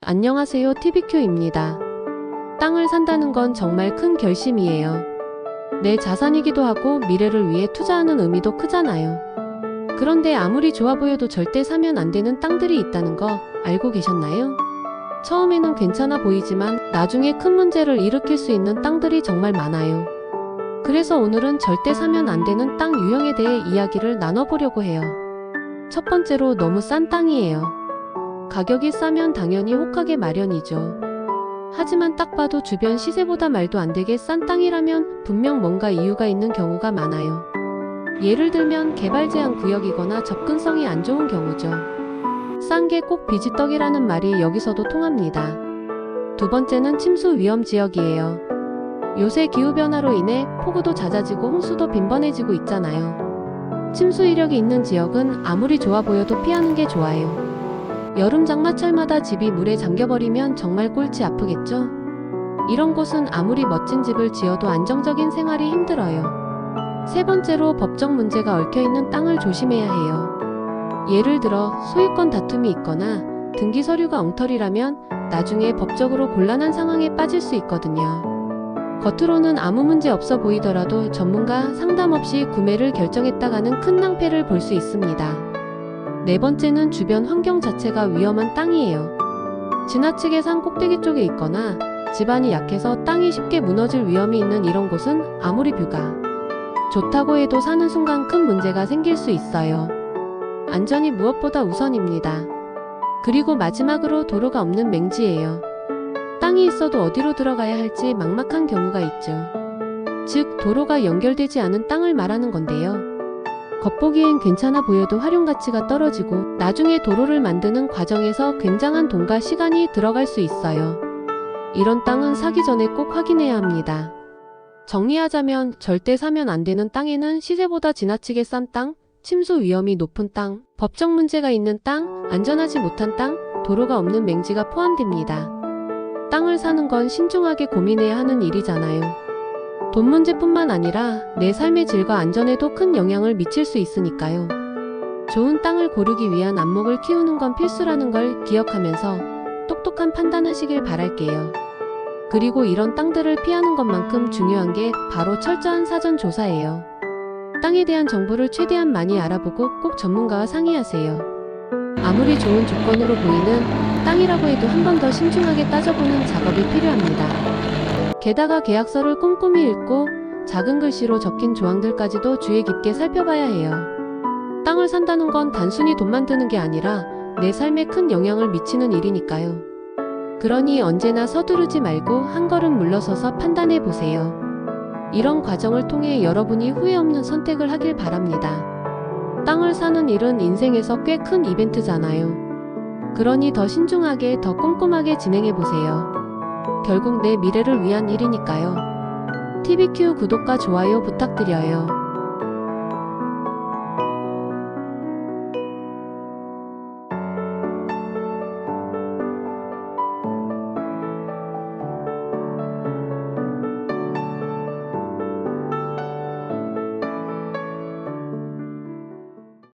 안녕하세요, TVQ입니다. 땅을 산다는 건 정말 큰 결심이에요. 내 자산이기도 하고 미래를 위해 투자하는 의미도 크잖아요. 그런데 아무리 좋아 보여도 절대 사면 안 되는 땅들이 있다는 거 알고 계셨나요? 처음에는 괜찮아 보이지만 나중에 큰 문제를 일으킬 수 있는 땅들이 정말 많아요. 그래서 오늘은 절대 사면 안 되는 땅 유형에 대해 이야기를 나눠보려고 해요. 첫 번째로 너무 싼 땅이에요. 가격이 싸면 당연히 혹하게 마련이죠. 하지만 딱 봐도 주변 시세보다 말도 안 되게 싼 땅이라면 분명 뭔가 이유가 있는 경우가 많아요. 예를 들면 개발 제한 구역이거나 접근성이 안 좋은 경우죠. 싼 게 꼭 비지떡이라는 말이 여기서도 통합니다. 두 번째는 침수 위험 지역이에요. 요새 기후변화로 인해 폭우도 잦아지고 홍수도 빈번해지고 있잖아요. 침수 이력이 있는 지역은 아무리 좋아 보여도 피하는 게 좋아요. 여름 장마철마다 집이 물에 잠겨버리면 정말 골치 아프겠죠? 이런 곳은 아무리 멋진 집을 지어도 안정적인 생활이 힘들어요. 세 번째로 법적 문제가 얽혀있는 땅을 조심해야 해요. 예를 들어 소유권 다툼이 있거나 등기 서류가 엉터리라면 나중에 법적으로 곤란한 상황에 빠질 수 있거든요. 겉으로는 아무 문제 없어 보이더라도 전문가 상담 없이 구매를 결정했다가는 큰 낭패를 볼 수 있습니다. 네 번째는 주변 환경 자체가 위험한 땅이에요. 지나치게 산 꼭대기 쪽에 있거나 집안이 약해서 땅이 쉽게 무너질 위험이 있는 이런 곳은 아무리 뷰가 좋다고 해도 사는 순간 큰 문제가 생길 수 있어요. 안전이 무엇보다 우선입니다. 그리고 마지막으로 도로가 없는 맹지예요. 땅이 있어도 어디로 들어가야 할지 막막한 경우가 있죠. 즉, 도로가 연결되지 않은 땅을 말하는 건데요. 겉보기엔 괜찮아 보여도 활용 가치가 떨어지고 나중에 도로를 만드는 과정에서 굉장한 돈과 시간이 들어갈 수 있어요. 이런 땅은 사기 전에 꼭 확인해야 합니다. 정리하자면 절대 사면 안 되는 땅에는 시세보다 지나치게 싼 땅, 침수 위험이 높은 땅, 법적 문제가 있는 땅, 안전하지 못한 땅, 도로가 없는 맹지가 포함됩니다. 땅을 사는 건 신중하게 고민해야 하는 일이잖아요. 돈 문제뿐만 아니라 내 삶의 질과 안전에도 큰 영향을 미칠 수 있으니까요. 좋은 땅을 고르기 위한 안목을 키우는 건 필수라는 걸 기억하면서 똑똑한 판단하시길 바랄게요. 그리고 이런 땅들을 피하는 것만큼 중요한 게 바로 철저한 사전 조사예요. 땅에 대한 정보를 최대한 많이 알아보고 꼭 전문가와 상의하세요. 아무리 좋은 조건으로 보이는 땅이라고 해도 한 번 더 신중하게 따져보는 작업이 필요합니다. 게다가 계약서를 꼼꼼히 읽고 작은 글씨로 적힌 조항들까지도 주의 깊게 살펴봐야 해요. 땅을 산다는 건 단순히 돈만 드는 게 아니라 내 삶에 큰 영향을 미치는 일이니까요. 그러니 언제나 서두르지 말고 한 걸음 물러서서 판단해 보세요. 이런 과정을 통해 여러분이 후회 없는 선택을 하길 바랍니다. 땅을 사는 일은 인생에서 꽤 큰 이벤트잖아요. 그러니 더 신중하게, 더 꼼꼼하게 진행해 보세요. 결국 내 미래를 위한 일이니까요. TVQ 구독과 좋아요 부탁드려요.